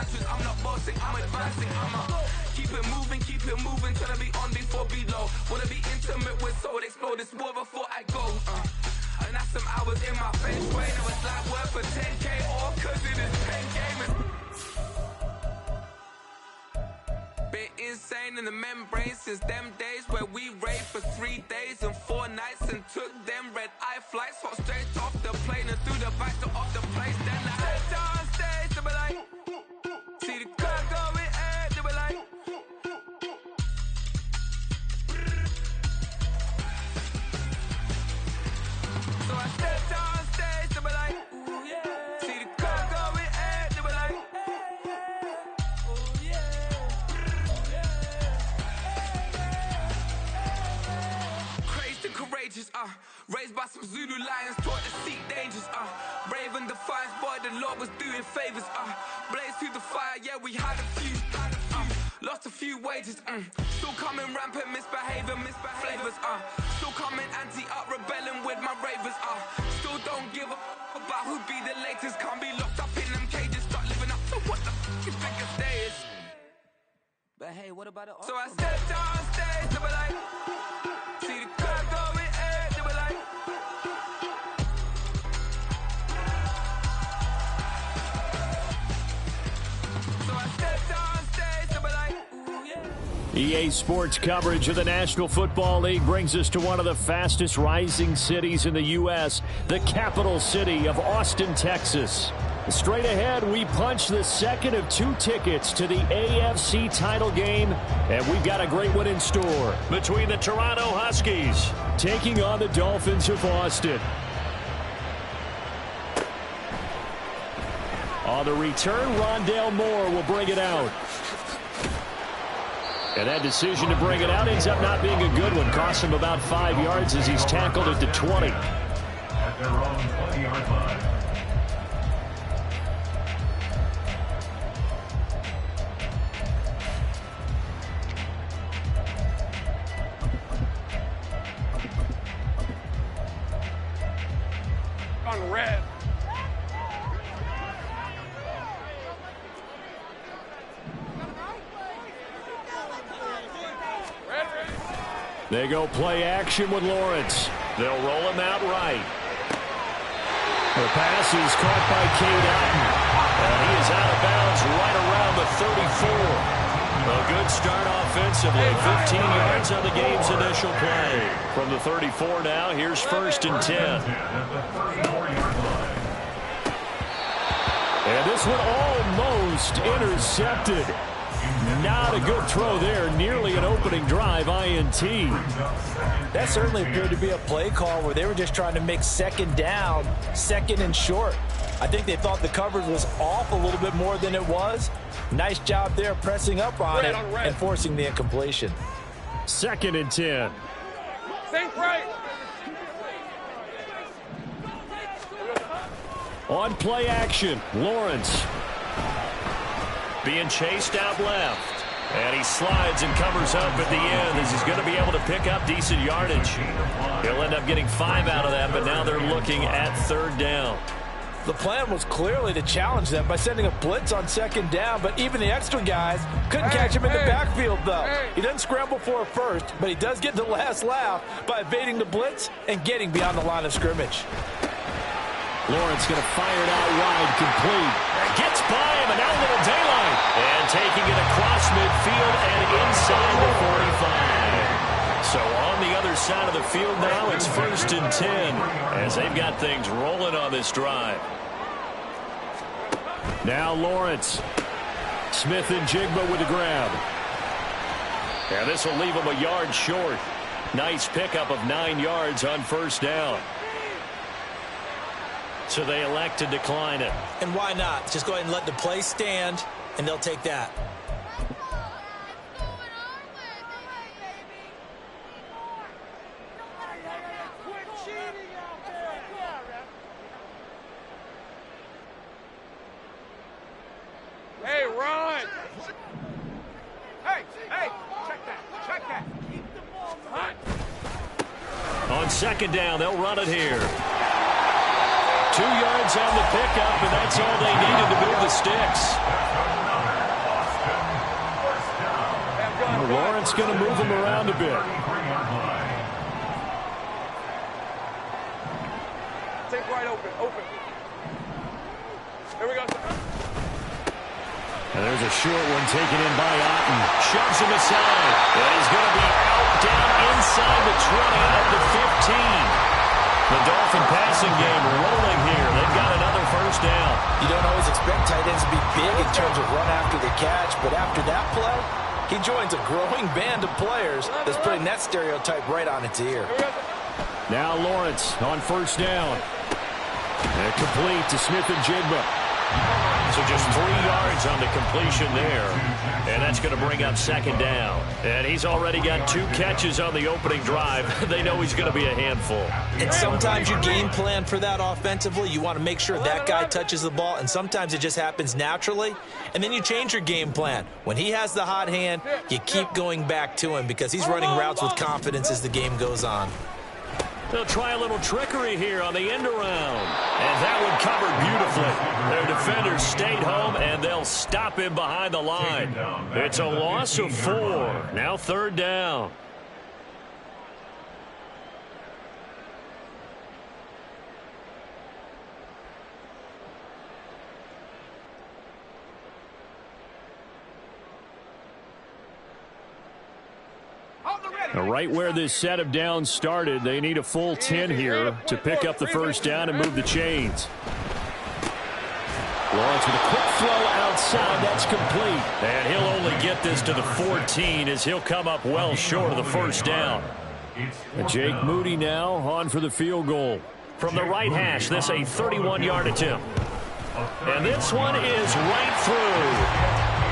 mantras. I'm not bossing, I'm advancing. Keep it moving, tryna be on before below. Wanna be intimate with soul, explore this war before I go. And that's some hours in my face. Way never slap word for 10K, all cause it is 10 gaming. Been insane in the membrane since them days where we raved for 3 days and 4 nights and took them red-eye flights. Hot straight off the plane and through the back door of the place. Then I head down stage, they be like, see the crowd going air, they be like, so I step down stage, they be like, ooh yeah, see the crowd going air, they be like, ooh yeah. Courageous, raised by some Zulu lions, taught to seek dangers, brave and defiant, boy, the Lord was doing favors, blaze through the fire, yeah, we had a few, lost a few wages, still coming rampant, misbehaving, flavors, still coming anti-up, rebelling with my ravers, still don't give a about who be the latest, can't be locked up in them cages, start living up to what the you think a day is. But hey, what about it? So I stepped on stage, they were like, see the crowd going air, they were like, so I stepped on stage, they were like, ooh yeah. EA Sports coverage of the National Football League brings us to one of the fastest rising cities in the U.S., the capital city of Austin, Texas. Straight ahead, we punch the second of 2 tickets to the AFC title game, and we've got a great one in store between the Toronto Huskies taking on the Dolphins of Austin. On the return, Rondale Moore will bring it out. And that decision to bring it out ends up not being a good one. Cost him about 5 yards as he's tackled at the 20. At their own 20-yard line. On red. They go play action with Lawrence. They'll roll him out right. The pass is caught by Cade Otton. And he is out of bounds right around the 34. A good start offensively. 15 yards on the game's initial play. From the 34 now, here's 1st and 10. And this one almost intercepted. Not a good throw there. Nearly an opening drive INT. That certainly appeared to be a play call where they were just trying to make second down, second and short. I think they thought the coverage was off a little bit more than it was. Nice job there pressing up on it and forcing the incompletion. 2nd and 10. Think right. On play action, Lawrence. Being chased out left. And he slides and covers up at the end as he's going to be able to pick up decent yardage. He'll end up getting 5 out of that, but now they're looking at 3rd down. The plan was clearly to challenge them by sending a blitz on 2nd down, but even the extra guys couldn't catch him in the backfield, though. He doesn't scramble for a first, but he does get the last laugh by evading the blitz and getting beyond the line of scrimmage. Lawrence going to fire it out wide, complete. Gets by him, and now a little daylight. And taking it across midfield and inside the 45. So on the other side of the field now, it's 1st and 10 as they've got things rolling on this drive. Now Lawrence. Smith and Jigba with the grab. And this will leave him a yard short. Nice pickup of 9 yards on 1st down. So they elect to decline it. And why not? Just go ahead and let the play stand, and they'll take that. Hey, Ron! Hey, check that. Keep the ball front. On 2nd down, they'll run it here. 2 yards on the pickup, and that's all they needed to move the sticks. that's going to move them around a bit. Take right open. Here we go. And there's a short one taken in by Otten. Shoves him aside. And he's going to be out down inside the 20 at the 15. The Dolphin passing game rolling here. They've got another first down. You don't always expect tight ends to be big in terms of run after the catch, but after that play, he joins a growing band of players that's putting that stereotype right on its ear. Now Lawrence on first down. And complete to Smith-Njigba. So just 3 yards on the completion there. And that's going to bring up second down. And he's already got 2 catches on the opening drive. They know he's going to be a handful. And sometimes you game plan for that offensively. You want to make sure that guy touches the ball, and sometimes it just happens naturally. And then you change your game plan. When he has the hot hand, you keep going back to him because he's running routes with confidence as the game goes on. They'll try a little trickery here on the end around. And that one covered beautifully. Their defenders stayed home, and they'll stop him behind the line. It's a loss of 4. Now third down. Right where this set of downs started, they need a full 10 here to pick up the first down and move the chains. Lawrence with a quick throw outside. That's complete. And he'll only get this to the 14 as he'll come up well short of the first down. And Jake Moody now on for the field goal. From the right hash, this a 31-yard attempt. And this one is right through.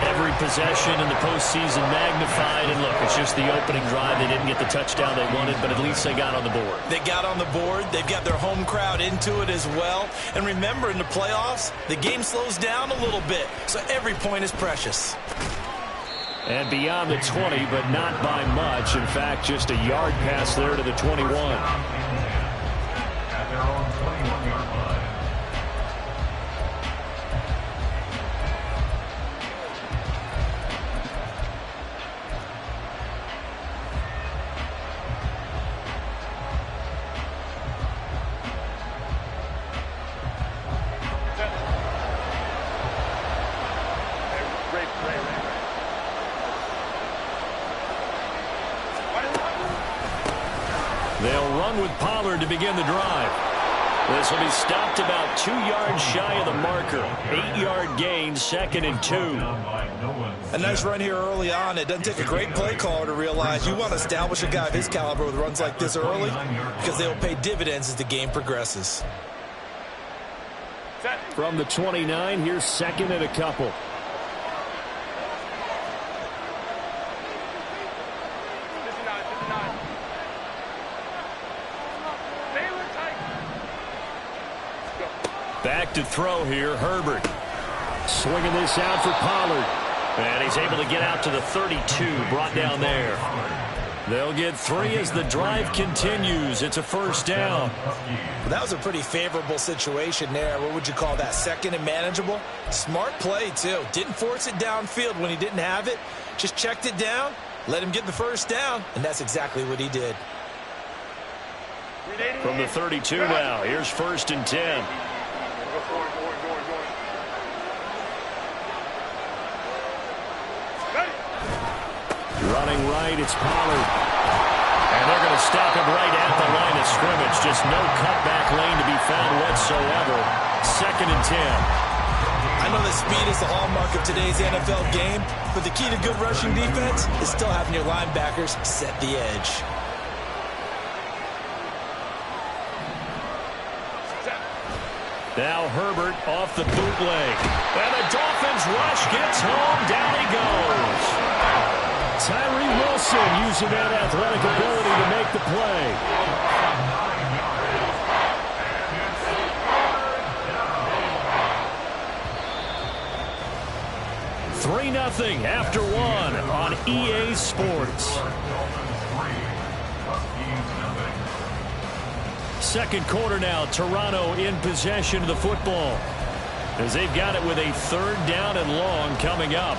Every possession in the postseason magnified. And look, it's just the opening drive. They didn't get the touchdown they wanted, but at least they got on the board. They got on the board. They've got their home crowd into it as well. And remember, in the playoffs, the game slows down a little bit, so every point is precious. And beyond the 20, but not by much. In fact, just a yard pass there to the 21. At their own 21-yard line. They'll run with Pollard to begin the drive. This will be stopped about 2 yards shy of the marker. 8-yard gain, 2nd and 2. A nice run here early on. It doesn't take a great play caller to realize you want to establish a guy of his caliber with runs like this early because they will pay dividends as the game progresses. From the 29, here's 2nd and a couple. Back to throw here, Herbert. Swinging this out for Pollard. And he's able to get out to the 32, brought down there. They'll get 3 as the drive continues. It's a first down. Well, that was a pretty favorable situation there. What would you call that? 2nd and manageable? Smart play, too. Didn't force it downfield when he didn't have it. Just checked it down, let him get the first down, and that's exactly what he did. From the 32 now, here's 1st and 10. Running right, it's Pollard. And they're going to stop him right at the line of scrimmage. Just no cutback lane to be found whatsoever. 2nd and 10. I know that speed is the hallmark of today's NFL game, but the key to good rushing defense is still having your linebackers set the edge. Now Herbert off the bootleg. And the Dolphins rush gets home. Down he goes. Tyree Wilson using that athletic ability to make the play. 3-0 after 1 on EA Sports. Second quarter now, Toronto in possession of the football as they've got it with a 3rd down and long coming up.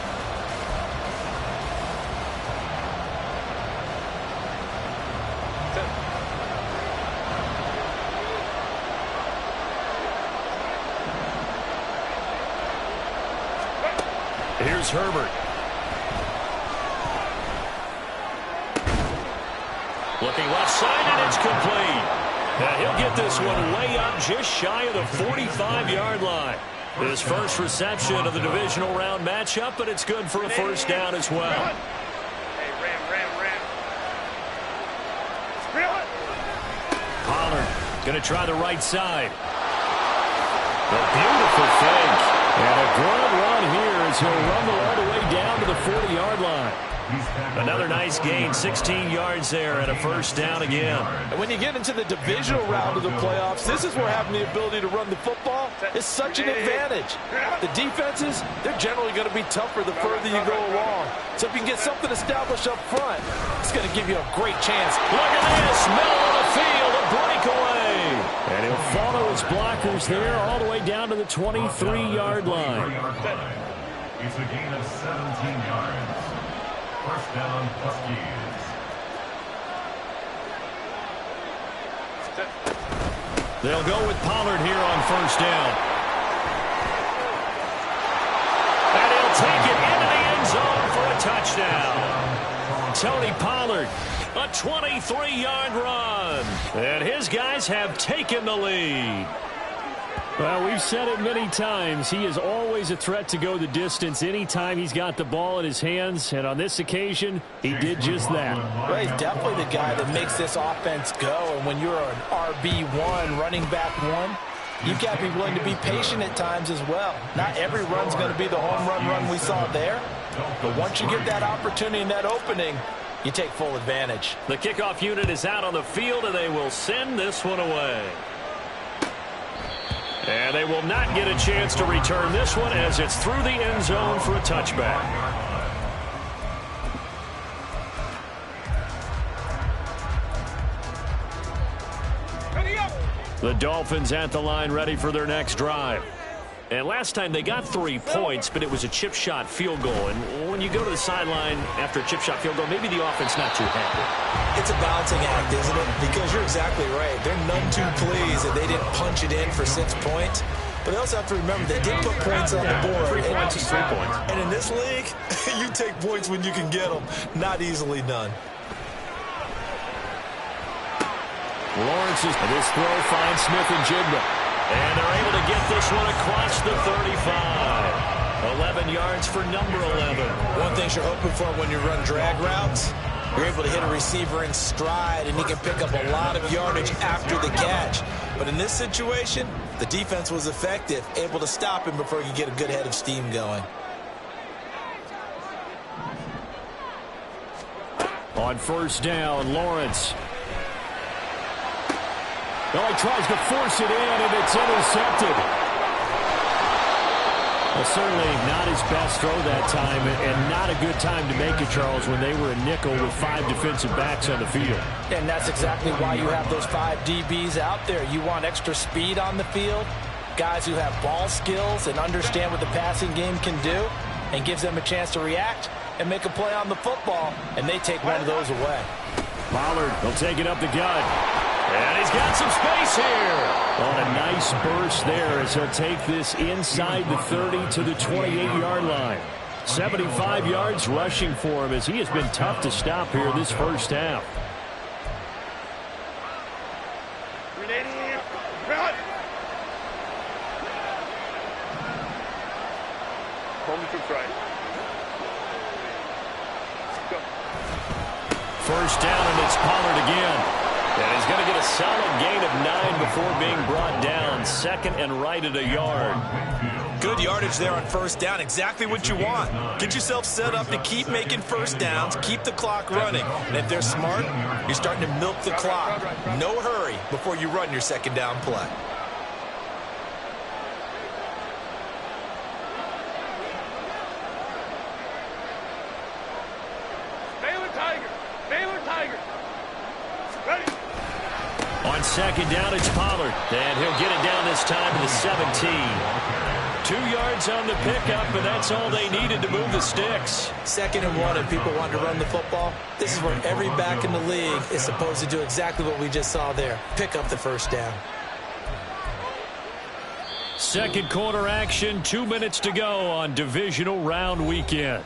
Here's Herbert. Looking left side, and it's complete. And he'll get this one way up just shy of the 45-yard line. His first reception of the divisional round matchup, but it's good for a first down as well. Hey, ram. Pollard going to try the right side. A beautiful fake. And a good run here as he'll rumble all the way down to the 40-yard line. Another nice gain, 16 yards there, and a first down again. And when you get into the divisional round of the playoffs, this is where having the ability to run the football is such an advantage. The defenses, they're generally going to be tougher the further you go along. So if you can get something established up front, it's going to give you a great chance. Look at this, middle of the field, a breakaway. And he'll follow his blockers there all the way down to the 23-yard line. It's a gain of 17 yards. First down, Huskies. They'll go with Pollard here on first down. And he'll take it into the end zone for a touchdown. Tony Pollard, a 23-yard run. And his guys have taken the lead. Well, we've said it many times. He is always a threat to go the distance anytime he's got the ball in his hands. And on this occasion, he did just that. Well, he's definitely the guy that makes this offense go. And when you're an RB1, running back one, you've got to be willing to be patient at times as well. Not every run's going to be the home run we saw there. But once you get that opportunity and that opening, you take full advantage. The kickoff unit is out on the field, and they will send this one away. And they will not get a chance to return this one as it's through the end zone for a touchback. The Dolphins at the line ready for their next drive. And last time they got 3 points, but it was a chip shot field goal. And when you go to the sideline after a chip shot field goal, maybe the offense not too happy. It's a balancing act, isn't it? Because you're exactly right. They're none too pleased that they didn't punch it in for 6 points. But they also have to remember they did put points on the board. 3 points is 3 points. And in this league, you take points when you can get them. Not easily done. Lawrence's this throw finds Smith-Njigba. And they're able to get this one across the 35. 11 yards for number 11. One thing you're hoping for when you run drag routes, you're able to hit a receiver in stride, and he can pick up a lot of yardage after the catch. But in this situation, the defense was effective, able to stop him before he could get a good head of steam going. On first down, Lawrence. Well, he tries to force it in, and it's intercepted. Well, certainly not his best throw that time, and not a good time to make it, Charles, when they were a nickel with 5 defensive backs on the field. And that's exactly why you have those 5 DBs out there. You want extra speed on the field, guys who have ball skills and understand what the passing game can do, and gives them a chance to react and make a play on the football, and they take one of those away. Pollard will take it up the gut. And he's got some space here. On a nice burst there as he'll take this inside the 30 to the 28-yard line. 75 yards rushing for him as he has been tough to stop here this first half. First down, and it's Pollard again. And he's going to get a solid gain of 9 before being brought down. Second and right at a yard. Good yardage there on first down. Exactly what you want. Get yourself set up to keep making first downs, keep the clock running. And if they're smart, you're starting to milk the clock. No hurry before you run your second down play. On second down, it's Pollard. And he'll get it down this time to the 17. 2 yards on the pickup, and that's all they needed to move the sticks. 2nd and 1, and people want to run the football. This is where every back in the league is supposed to do exactly what we just saw there. Pick up the first down. Second quarter action, 2 minutes to go on divisional round weekend.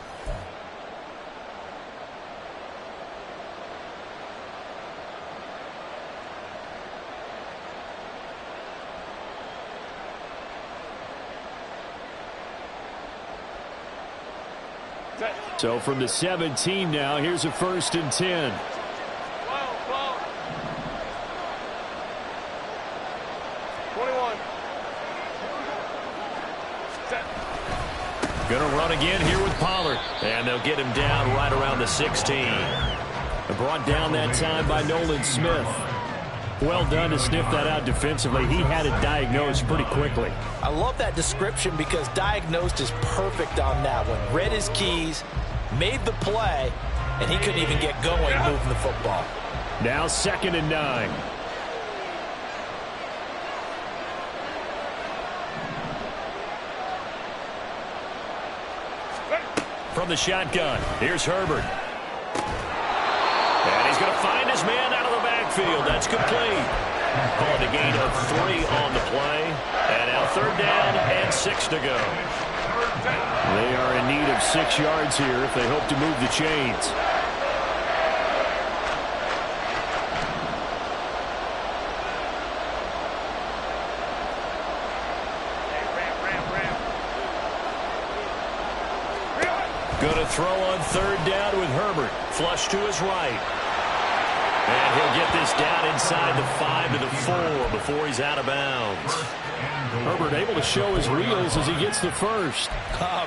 So from the 17 now, here's a 1st and 10. Going to run again here with Pollard. And they'll get him down right around the 16. Brought down that time by Nolan Smith. Well done to sniff that out defensively. He had it diagnosed pretty quickly. I love that description because diagnosed is perfect on that one. Read his keys, made the play, and he couldn't even get going moving the football. Now 2nd and 9. From the shotgun, here's Herbert. And he's going to find his man out of the backfield. That's complete. Called a gain of 3 on the play. And now 3rd down and 6 to go. They are in need of 6 yards here if they hope to move the chains. Going to throw on 3rd down with Herbert. Flush to his right. And he'll get this down inside the 5 to the 4 before he's out of bounds. Herbert able to show his wheels as he gets the first.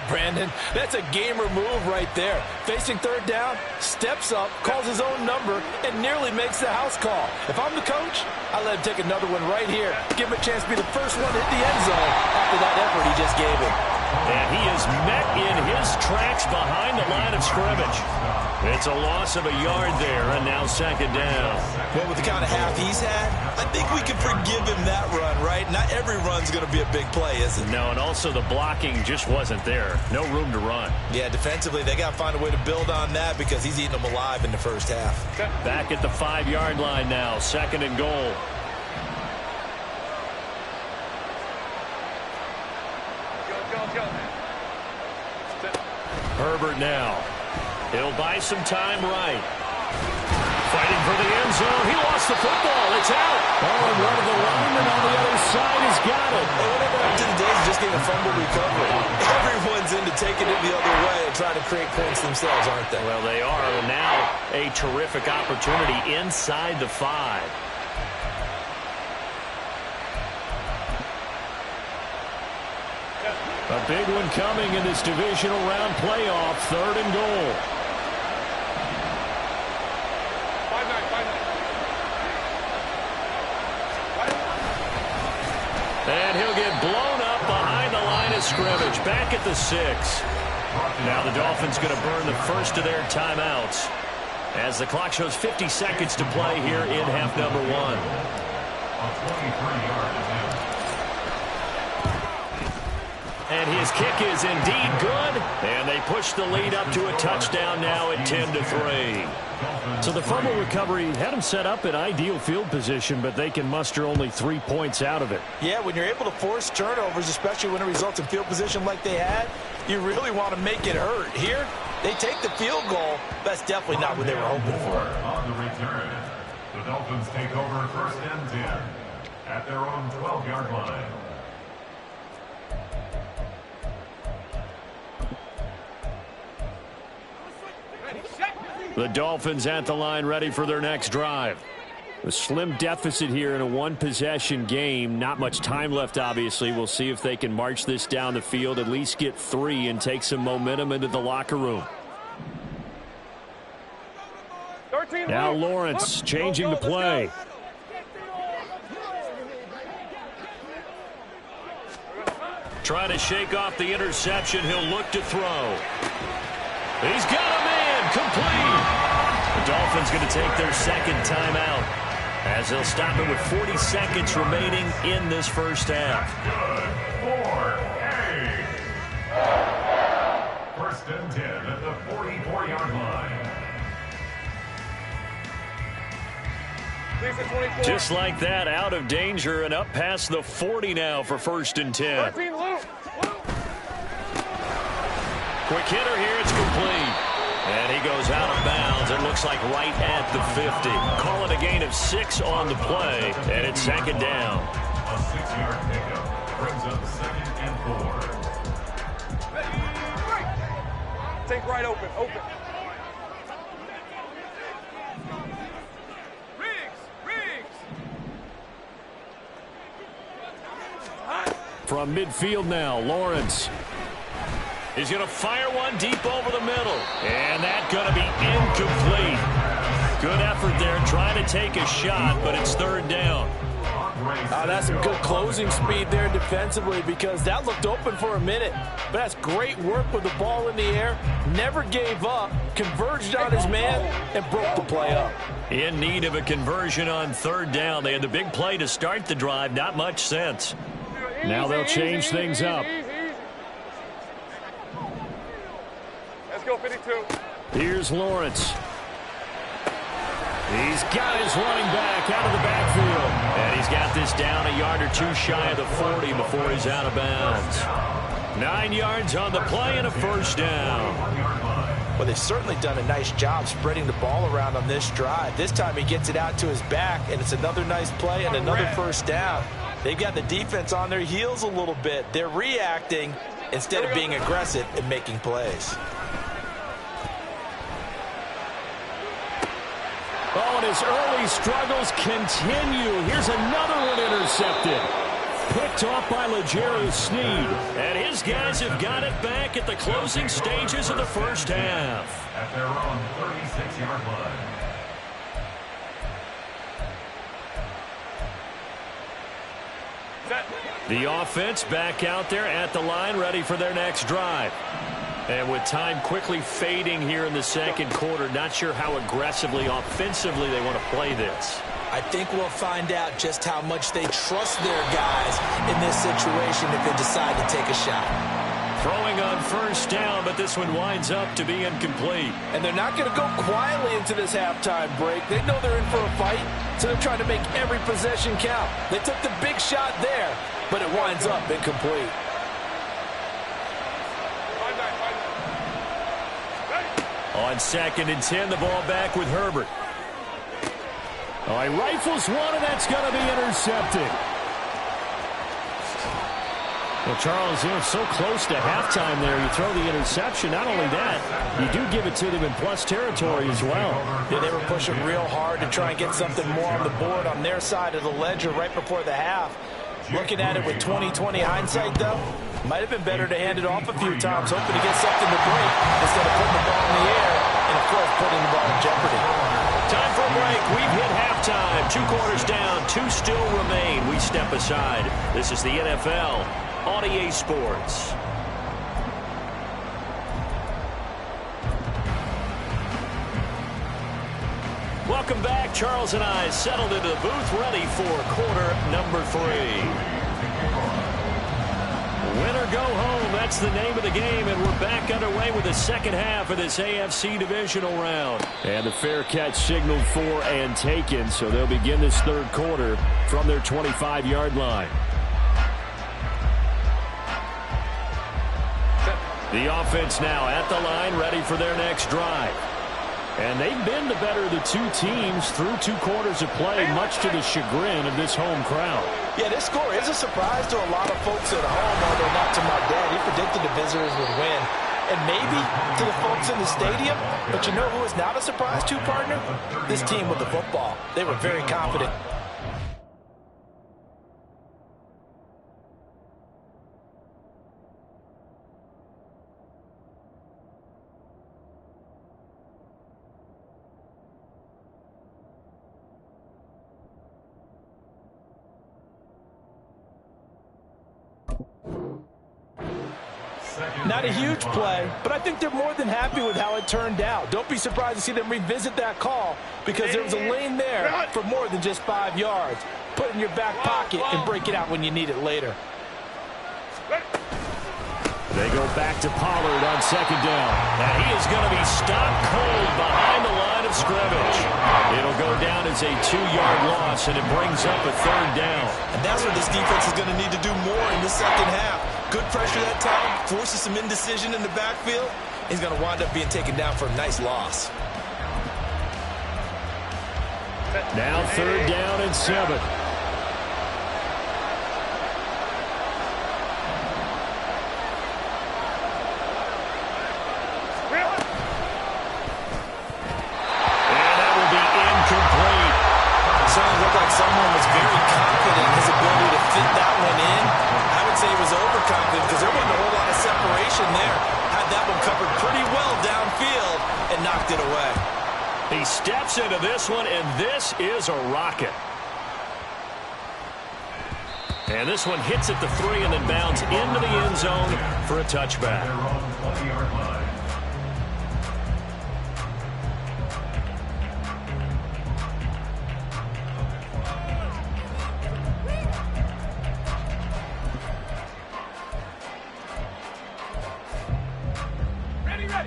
Brandon, that's a gamer move right there. Facing 3rd down, steps up, calls his own number, and nearly makes the house call. If I'm the coach, I let him take another one right here. Give him a chance to be the first one to hit the end zone after that effort he just gave him. And he is met in his tracks behind the line of scrimmage. It's a loss of a yard there, and now 2nd down. Well, with the kind of half he's had, I think we can forgive him that run, right? Not every run's going to be a big play, is it? No, and also the blocking just wasn't there. No room to run. Yeah, defensively, they got to find a way to build on that because he's eating them alive in the first half. Back at the 5-yard line now, 2nd and goal. Herbert now. He'll buy some time right. Fighting for the end zone. He lost the football. It's out. Oh, and one of the linemen on the other side has got it. Whatever happened to the days just getting a fumble recovery? Everyone's into taking it the other way and trying to create points themselves, aren't they? Well, they are. And now a terrific opportunity inside the 5. A big one coming in this divisional round playoff. 3rd and goal. And he'll get blown up behind the line of scrimmage. Back at the 6. Now the Dolphins going to burn the first of their timeouts as the clock shows 50 seconds to play here in half number 1. A 23-yard attempt. And his kick is indeed good. And they push the lead up to a touchdown now at 10-3. So the fumble recovery had them set up in ideal field position, but they can muster only 3 points out of it. Yeah, when you're able to force turnovers, especially when it results in field position like they had, you really want to make it hurt. Here, they take the field goal. That's definitely not what they were hoping for. On the return, the Dolphins take over 1st and 10 at their own 12-yard line. The Dolphins at the line ready for their next drive. A slim deficit here in a one-possession game. Not much time left, obviously. We'll see if they can march this down the field, at least get 3 and take some momentum into the locker room. Now Lawrence changing the play. Trying to shake off the interception. He'll look to throw. He's got a man complete. The Dolphins going to take their 2nd timeout as they'll stop it with 40 seconds remaining in this first half. Good for 1st and 10 at the 44-yard line. Just like that, out of danger and up past the 40 now for 1st and 10. Quick hitter here, it's complete. And he goes out of bounds. It looks like right at the 50. Call it a gain of 6 on the play, and it's 2nd down. A 6-yard pickup brings up 2nd and 4. Take right open. From midfield now, Lawrence. He's going to fire one deep over the middle. And that's going to be incomplete. Good effort there trying to take a shot, but it's 3rd down. That's some good closing speed there defensively because that looked open for a minute. But that's great work with the ball in the air. Never gave up, converged on his man, and broke the play up. In need of a conversion on 3rd down. They had the big play to start the drive. Not much sense. Now they'll change things up. Let's go, 52. Here's Lawrence. He's got his running back out of the backfield. And he's got this down a yard or 2 shy of the 40 before he's out of bounds. 9 yards on the play and a 1st down. Well, they've certainly done a nice job spreading the ball around on this drive. This time he gets it out to his back, and it's another nice play and another 1st down. They've got the defense on their heels a little bit. They're reacting instead of being aggressive and making plays. Oh, and his early struggles continue. Here's another one intercepted. Picked off by L'Jarius Sneed. And his guys have got it back at the closing stages of the 1st half. At their own 36-yard line. The offense back out there at the line, ready for their next drive. And with time quickly fading here in the 2nd quarter, not sure how aggressively, offensively they want to play this. I think we'll find out just how much they trust their guys in this situation if they decide to take a shot. Throwing on 1st down, but this one winds up to be incomplete. And they're not going to go quietly into this halftime break. They know they're in for a fight, so they're trying to make every possession count. They took the big shot there, but it winds up incomplete. On 2nd and 10, the ball back with Herbert. Oh, he rifles one, and that's going to be intercepted. Well, Charles, you know, so close to halftime there. You throw the interception. Not only that, you do give it to them in plus territory as well. Yeah, they were pushing real hard to try and get something more on the board on their side of the ledger right before the half. Looking at it with 20/20 hindsight, though, might have been better to hand it off a few times, hoping to get something to break instead of putting the ball in the air and, of course, putting the ball in jeopardy. Time for a break. We've hit halftime. 2 quarters down. 2 still remain. We step aside. This is the NFL on EA Sports. Welcome back. Charles and I settled into the booth, ready for quarter number 3. Win or go home, that's the name of the game, and we're back underway with the 2nd half of this AFC divisional round. And the fair catch signaled for and taken, so they'll begin this 3rd quarter from their 25-yard line. The offense now at the line, ready for their next drive. And they've been the better of the 2 teams through 2 quarters of play, much to the chagrin of this home crowd. Yeah, this score is a surprise to a lot of folks at home, although not to my dad. He predicted the visitors would win. And maybe to the folks in the stadium. But you know who is not a surprise to, partner? This team with the football. They were very confident. Not a huge play, but I think they're more than happy with how it turned out. Don't be surprised to see them revisit that call because there was a lane there for more than just 5 yards. Put it in your back pocket and break it out when you need it later. They go back to Pollard on 2nd down. And he is going to be stopped cold behind the line of scrimmage. It'll go down as a 2-yard loss, and it brings up a 3rd down. And that's what this defense is going to need to do more in the second half. Good pressure that time, forces some indecision in the backfield. He's going to wind up being taken down for a nice loss. Now 3rd down and 7. Someone was very confident in his ability to fit that one in. I would say he was overconfident because there wasn't a whole lot of separation there. Had that one covered pretty well downfield and knocked it away. He steps into this one, and this is a rocket. And this one hits at the 3 and then bounds into the end zone for a touchback. Their own 20-yard line.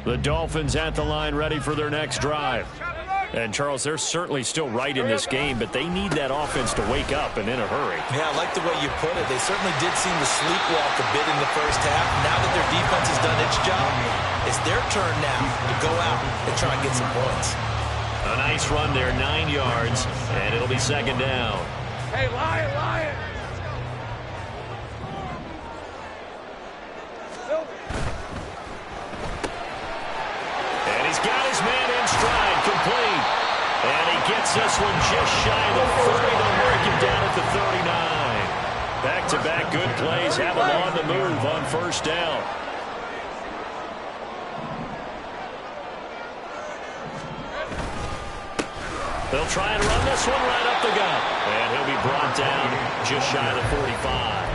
The Dolphins at the line, ready for their next drive. And, Charles, they're certainly still right in this game, but they need that offense to wake up and in a hurry. Yeah, I like the way you put it. They certainly did seem to sleepwalk a bit in the first half. Now that their defense has done its job, it's their turn now to go out and try and get some points. A nice run there, 9 yards, and it'll be 2nd down. Hey, Lion, Lion! And he's got his man in stride, complete. And he gets this one just shy of the 30. They'll mark him down at the 39. Back-to-back good plays have him on the move on 1st down. They'll try and run this one right up the gut. And he'll be brought down just shy of the 45.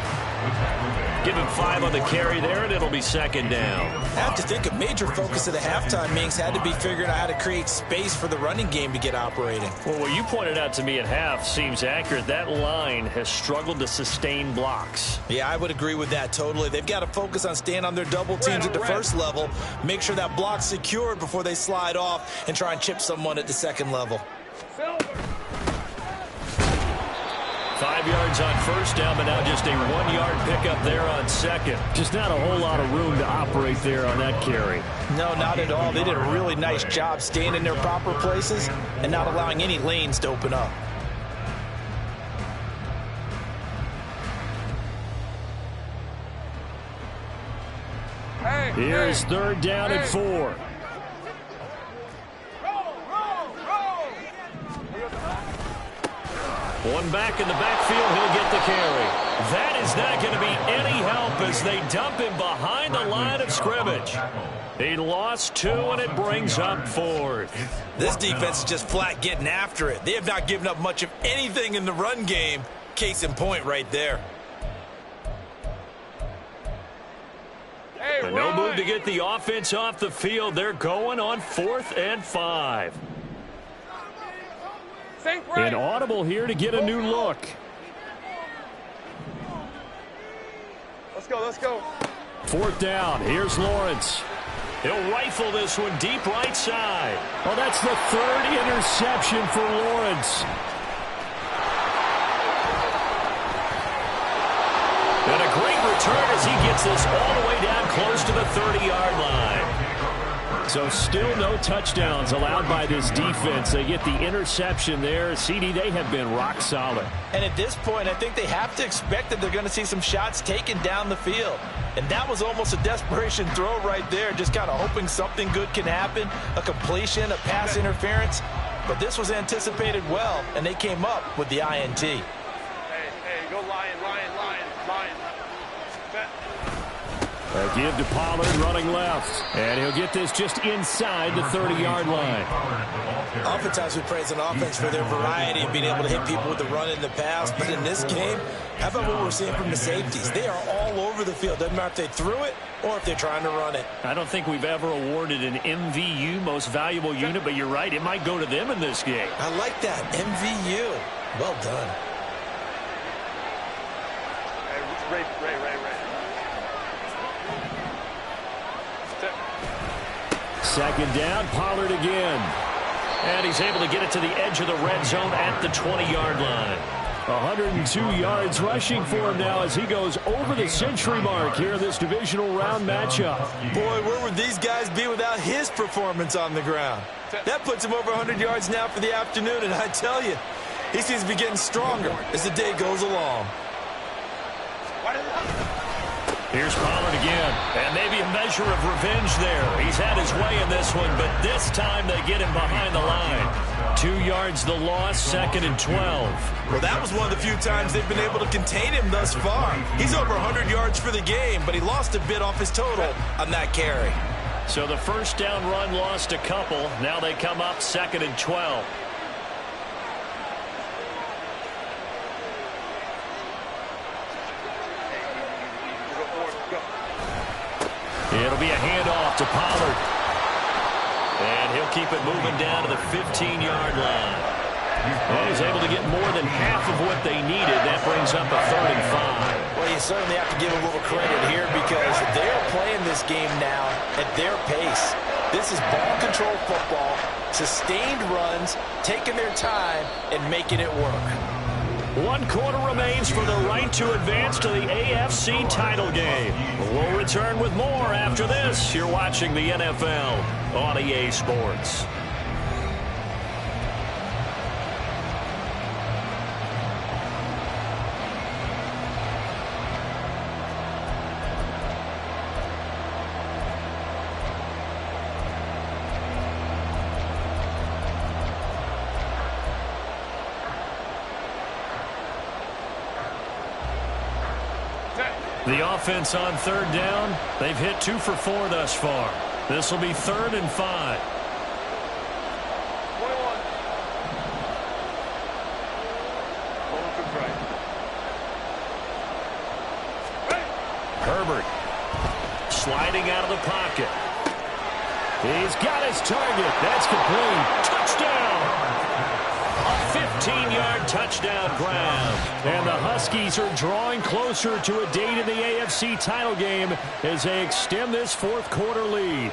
Give him 5 on the carry there, and it'll be 2nd down. I have to think a major focus of the halftime meetings had to be figuring out how to create space for the running game to get operating. Well, what you pointed out to me at half seems accurate. That line has struggled to sustain blocks. Yeah, I would agree with that totally. They've got to focus on staying on their double teams at the first level, make sure that block's secured before they slide off and try and chip someone at the 2nd level. 5 yards on 1st down, but now just a 1-yard pickup there on 2nd. Just not a whole lot of room to operate there on that carry. No, not at all. They did a really nice job staying in their proper places and not allowing any lanes to open up. Here's 3rd down and 4. One back in the backfield, he'll get the carry. That is not going to be any help as they dump him behind the line of scrimmage. He lost 2, and it brings up 4th. This defense is just flat getting after it. They have not given up much of anything in the run game. Case in point right there. But no move to get the offense off the field. They're going on 4th and 5. An audible here to get a new look. Let's go, let's go. 4th down. Here's Lawrence. He'll rifle this one deep right side. Well, that's the 3rd interception for Lawrence. And a great return as he gets this all the way down close to the 30-yard line. So still no touchdowns allowed by this defense. They get the interception there. CD, they have been rock solid. And at this point, I think they have to expect that they're going to see some shots taken down the field. And that was almost a desperation throw right there, just kind of hoping something good can happen, a completion, a pass interference. But this was anticipated well, and they came up with the INT. Hey, go Lion, Lion, Lion, Lion. A give to Pollard running left. And he'll get this just inside the 30-yard line. Oftentimes we praise an offense for their variety of being able to hit people with the run in the pass. But in this game, how about what we're seeing from the safeties? They are all over the field. Doesn't matter if they threw it or if they're trying to run it. I don't think we've ever awarded an MVU, most valuable unit, but you're right. It might go to them in this game. I like that. MVU. Well done. Ray. 2nd down, Pollard again. And he's able to get it to the edge of the red zone at the 20-yard line. 102 yards rushing for him now as he goes over the century mark here in this divisional round matchup. Boy, where would these guys be without his performance on the ground? That puts him over 100 yards now for the afternoon, and I tell you, he seems to be getting stronger as the day goes along. Here's Pollard again, and maybe a measure of revenge there. He's had his way in this one, but this time they get him behind the line. 2 yards the loss, 2nd and 12. Well, that was one of the few times they've been able to contain him thus far. He's over 100 yards for the game, but he lost a bit off his total on that carry. So the first down run lost a couple. Now they come up 2nd and 12. It'll be a handoff to Pollard. And he'll keep it moving down to the 15-yard line. And he's able to get more than half of what they needed. That brings up a 3rd and 5. Well, you certainly have to give a little credit here because they're playing this game now at their pace. This is ball control football, sustained runs, taking their time, and making it work. 1 quarter remains for the right to advance to the AFC title game. We'll return with more after this. You're watching the NFL on EA Sports. The offense on 3rd down, they've hit 2 for 4 thus far. This will be 3rd and 5. Herbert sliding out of the pocket. He's got his target. That's complete. Touchdown! A 15-yard touchdown grab. And the Huskies are drawing closer to a date in the AFC title game as they extend this 4th quarter lead.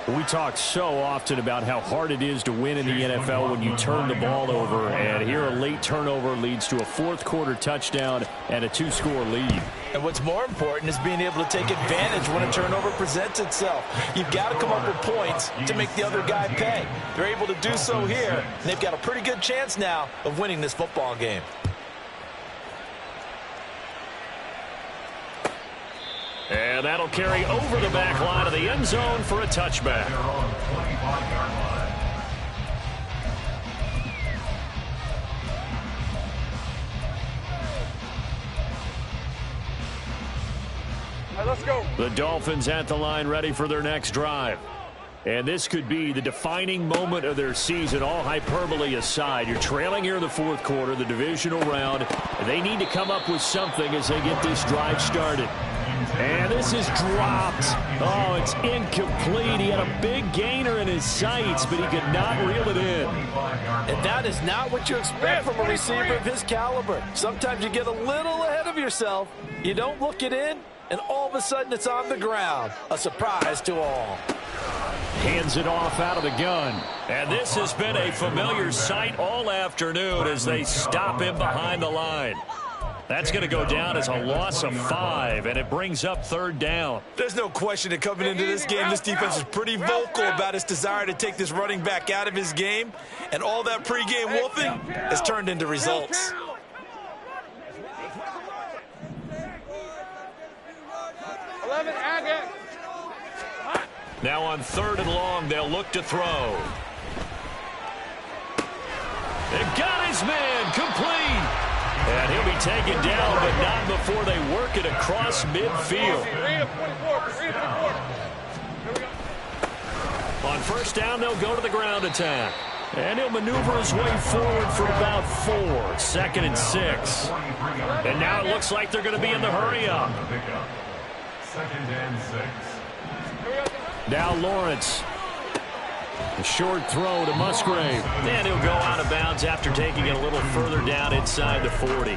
We talk so often about how hard it is to win in the NFL when you turn the ball over. And here a late turnover leads to a 4th quarter touchdown and a 2-score lead. And what's more important is being able to take advantage when a turnover presents itself. You've got to come up with points to make the other guy pay. They're able to do so here, and they've got a pretty good chance now of winning this football game. And that'll carry over the back line of the end zone for a touchback. They're on 25-yard line. Let's go. The Dolphins at the line ready for their next drive. And this could be the defining moment of their season, all hyperbole aside. You're trailing here in the 4th quarter, the divisional round. They need to come up with something as they get this drive started. And this is dropped. Oh, it's incomplete. He had a big gainer in his sights, but he could not reel it in. And that is not what you expect from a receiver of his caliber. Sometimes you get a little ahead of yourself. You don't look it in, and all of a sudden it's on the ground. A surprise to all. Hands it off out of the gun. And this has been a familiar sight all afternoon as they stop him behind the line. That's going to go down as a loss of 5, and it brings up 3rd down. There's no question that coming into this game, this defense is pretty vocal about its desire to take this running back out of his game, and all that pregame wolfing has turned into results. Now on 3rd and long, they'll look to throw. They've got his man complete. And he'll be taken down, but not before they work it across midfield. On 1st down, they'll go to the ground attack. And he'll maneuver his way forward for about 4. 2nd and 6. And now it looks like they're going to be in the hurry up. 2nd and 6. Now Lawrence. A short throw to Musgrave. And he'll go out of bounds after taking it a little further down inside the 40.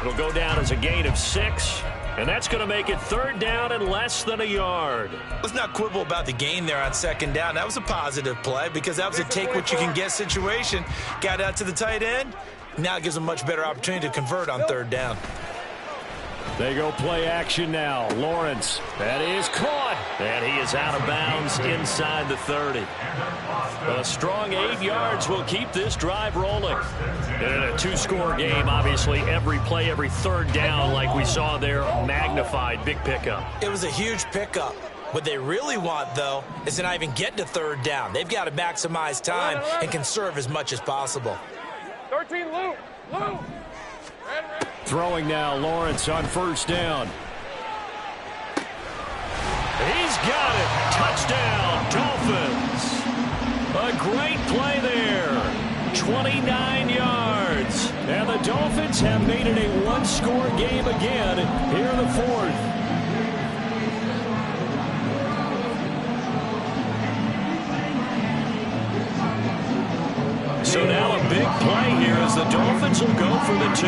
It'll go down as a gain of 6. And that's going to make it 3rd down and less than a yard. Let's not quibble about the gain there on 2nd down. That was a positive play because that was a take-what-you-can-get situation. Got out to the tight end. Now it gives them a much better opportunity to convert on 3rd down. They go play action now. Lawrence, that is caught. And he is out of bounds inside the 30. A strong 8 yards will keep this drive rolling. In a 2-score game, obviously, every play, every 3rd down, like we saw there, magnified. Big pickup. It was a huge pickup. What they really want, though, is to not even get to 3rd down. They've got to maximize time and conserve as much as possible. 13, Lou. Throwing now, Lawrence on 1st down. He's got it. Touchdown, Dolphins. A great play there. 29 yards. And the Dolphins have made it a 1-score game again here in the 4th. So now a big play here as the Dolphins will go for the 2.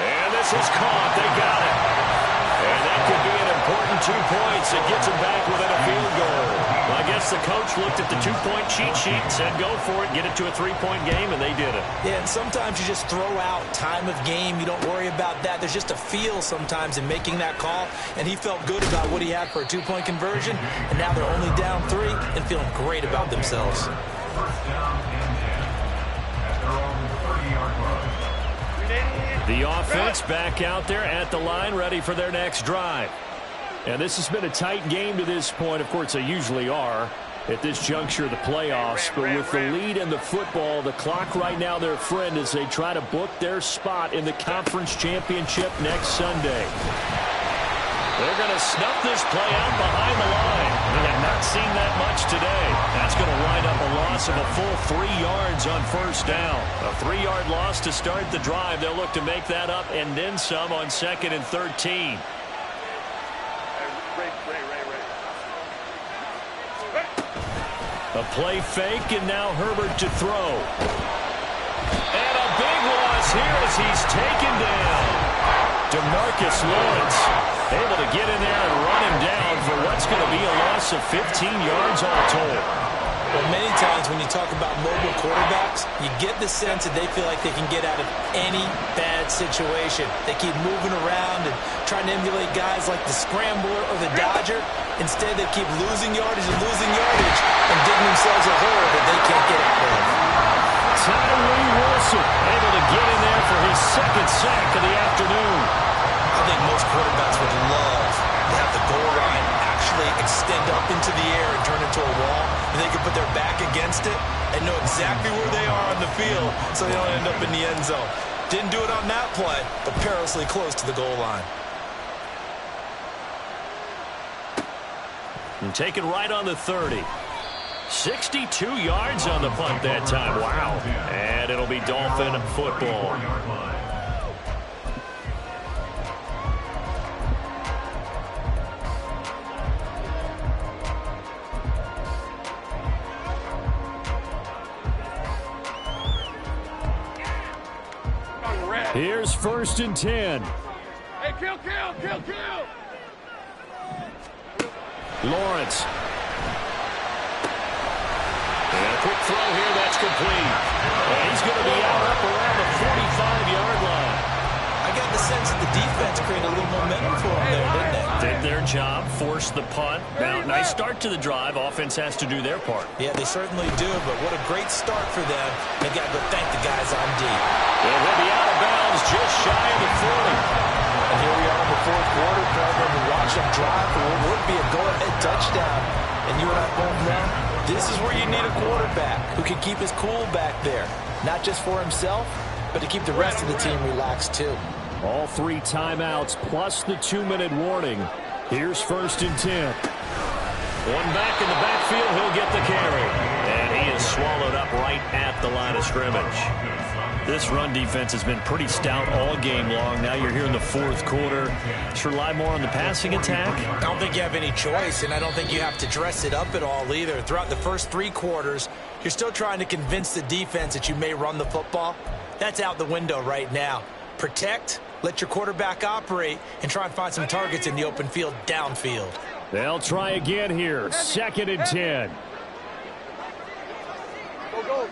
And this is caught. They got it. And that could be an important 2 points. It gets them back within a field goal. Well, I guess the coach looked at the 2-point cheat sheet and said go for it, get it to a 3-point game, and they did it. Yeah, and sometimes you just throw out time of game. You don't worry about that. There's just a feel sometimes in making that call, and he felt good about what he had for a 2-point conversion, and now they're only down 3 and feeling great about themselves. 1st down and 10 at their own 30-yard line. The offense back out there at the line, ready for their next drive. And this has been a tight game to this point. Of course, they usually are at this juncture of the playoffs. But with the lead in the football, the clock right now their friend as they try to book their spot in the conference championship next Sunday. They're going to snuff this play out behind the line. We have not seen that much today. That's going to wind up a loss of a full 3 yards on 1st down. A 3-yard loss to start the drive. They'll look to make that up and then some on 2nd and 13. A play fake, and now Herbert to throw. And a big loss here as he's taken down. DeMarcus Lawrence able to get in there and run him down for what's going to be a loss of 15 yards all told. Well, many times when you talk about mobile quarterbacks, you get the sense that they feel like they can get out of any bad situation. They keep moving around and trying to emulate guys like the Scrambler or the Dodger. Instead, they keep losing yardage and digging themselves a hole that they can't get out of. Tyree Wilson able to get in there for his 2nd sack of the afternoon. I think most quarterbacks would love to have the goal line actually extend up into the air and turn into a wall, and they can put their back against it and know exactly where they are on the field so they don't end up in the end zone. Didn't do it on that play, but perilously close to the goal line. And taken right on the 30. 62 yards on the punt that time. Wow. And it'll be Dolphin football. Here's 1st and 10. Hey, kill! Lawrence. And a quick throw here, that's complete. And he's going to be out up around the 45-yard line. I got the sense that the defense created a little momentum for them there, didn't they? Did their job, forced the punt. Now, nice start to the drive. Offense has to do their part. Yeah, they certainly do, but what a great start for them. They got to go thank the guys on D. And he'll be out of bounds just shy of the 40. And here we are in the 4th quarter, program to watch them drive for what would be a go-ahead touchdown. And you and I both know, this is where you need a quarterback who can keep his cool back there. Not just for himself, but to keep the rest of the team relaxed too. All 3 timeouts plus the 2-minute warning. Here's 1st and 10. One back in the backfield, he'll get the carry. And he is swallowed up right at the line of scrimmage. This run defense has been pretty stout all game long. Now you're here in the 4th quarter. Just rely more on the passing attack. I don't think you have any choice, and I don't think you have to dress it up at all either. Throughout the first 3 quarters, you're still trying to convince the defense that you may run the football. That's out the window right now. Protect, let your quarterback operate, and try and find some targets in the open field downfield. They'll try again here. 2nd and 10. Go.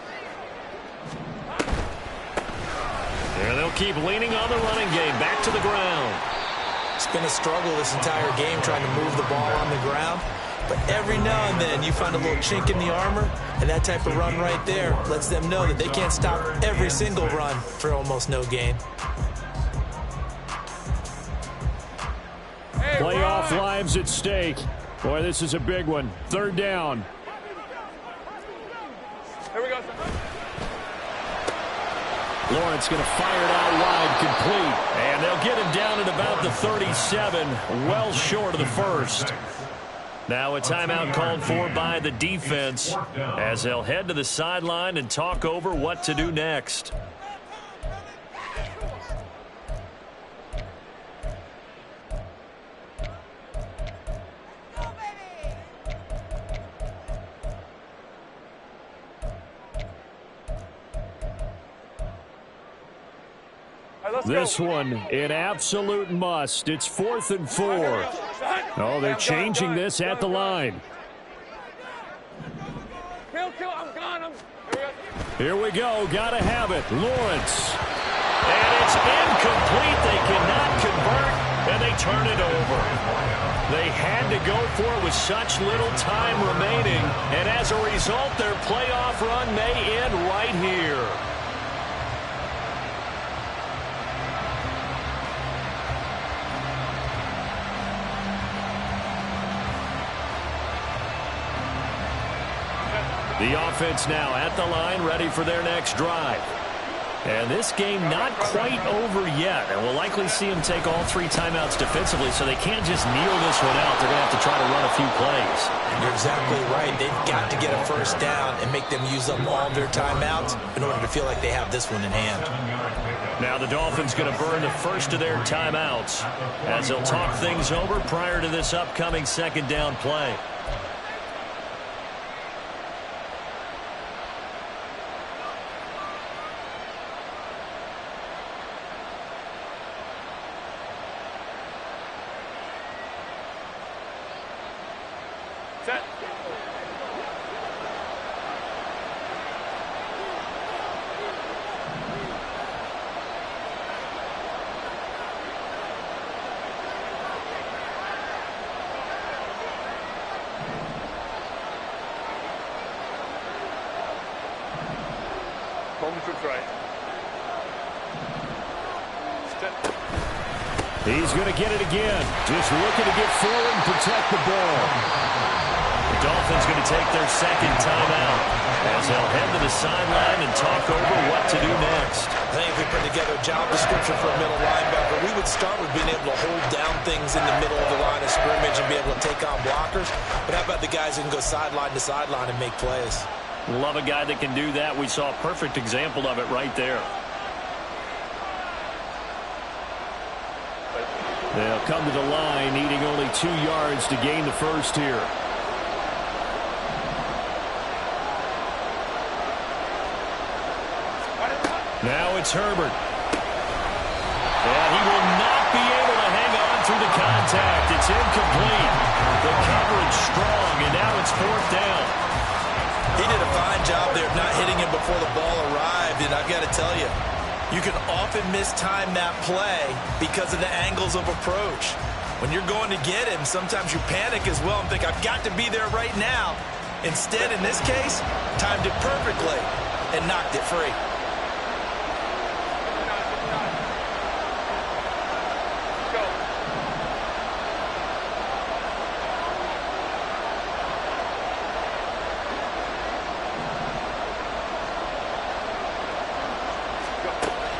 There they'll keep leaning on the running game. Back to the ground. It's been a struggle this entire game trying to move the ball on the ground. But every now and then you find a little chink in the armor, and that type of run right there lets them know that they can't stop every single run for almost no gain. Playoff lives at stake. Boy, this is a big one. 3rd down. Here we go. Lawrence going to fire it out wide, complete. And they'll get him down at about the 37, well short of the first. Now a timeout called for by the defense as they'll head to the sideline and talk over what to do next. This one, an absolute must. It's 4th and 4. Oh, they're changing this at the line. Kill, I'm gone. Here we go. Got to have it. Lawrence. And it's incomplete. They cannot convert, and they turn it over. They had to go for it with such little time remaining, and as a result, their playoff run may end right here. The offense now at the line, ready for their next drive. And this game not quite over yet. And we'll likely see them take all 3 timeouts defensively, so they can't just kneel this one out. They're going to have to try to run a few plays. You're exactly right. They've got to get a first down and make them use up all their timeouts in order to feel like they have this one in hand. Now the Dolphins going to burn the first of their timeouts as they'll talk things over prior to this upcoming 2nd down play. Set. Home troops right. Set. He's going to get it again. Just looking to get forward and protect the ball. The Dolphins going to take their 2nd timeout as they'll head to the sideline and talk over what to do next. I think if we put together a job description for a middle linebacker, we would start with being able to hold down things in the middle of the line of scrimmage and be able to take on blockers. But how about the guys who can go sideline to sideline and make plays? Love a guy that can do that. We saw a perfect example of it right there. They'll come to the line, needing only 2 yards to gain the first here. Now it's Herbert. And he will not be able to hang on through the contact. It's incomplete. The coverage strong, and now it's 4th down. He did a fine job there of not hitting him before the ball arrived, and I've got to tell you, you can often mistime that play because of the angles of approach. When you're going to get him, sometimes you panic as well and think, I've got to be there right now. Instead, in this case, timed it perfectly and knocked it free.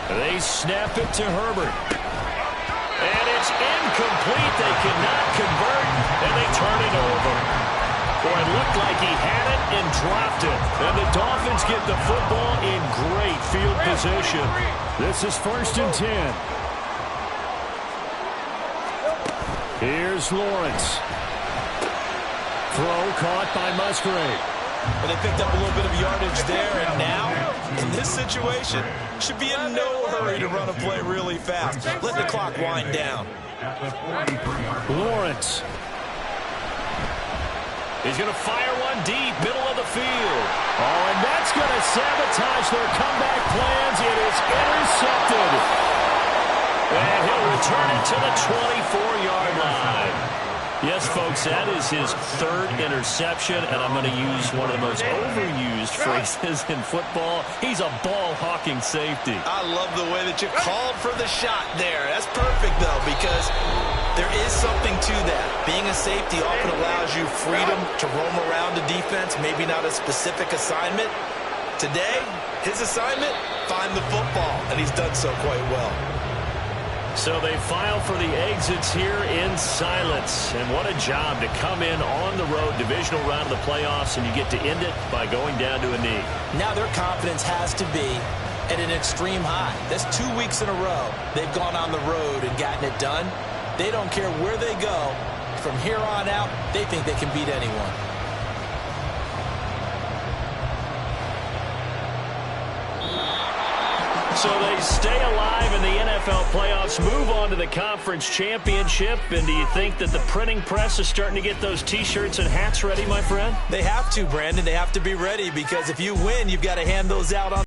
They snap it to Herbert. And it's incomplete. They cannot convert, and they turn it over. Boy, it looked like he had it and dropped it. And the Dolphins get the football in great field position. This is 1st and 10. Here's Lawrence. Throw caught by Musgrave. But they picked up a little bit of yardage there, and now In this situation, should be in no hurry to run a play really fast. Let the clock wind down. At the 43-yard line. Lawrence. He's going to fire one deep, middle of the field. Oh, and that's going to sabotage their comeback plans. It is intercepted. And he'll return it to the 24-yard line. Yes, folks, that is his third interception, and I'm going to use one of the most overused phrases in football. He's a ball-hawking safety. I love the way that you called for the shot there. That's perfect, though, because there is something to that. Being a safety often allows you freedom to roam around the defense, maybe not a specific assignment. Today, his assignment, find the football, and he's done so quite well. So they file for the exits here in silence. And what a job to come in on the road, divisional round of the playoffs, and you get to end it by going down to a knee. Now their confidence has to be at an extreme high. That's 2 weeks in a row. They've gone on the road and gotten it done. They don't care where they go. From here on out, they think they can beat anyone. So they stay alive in the NFL playoffs, move on to the conference championship. And do you think that the printing press is starting to get those T-shirts and hats ready, my friend? They have to, Brandon. They have to be ready because if you win, you've got to hand those out on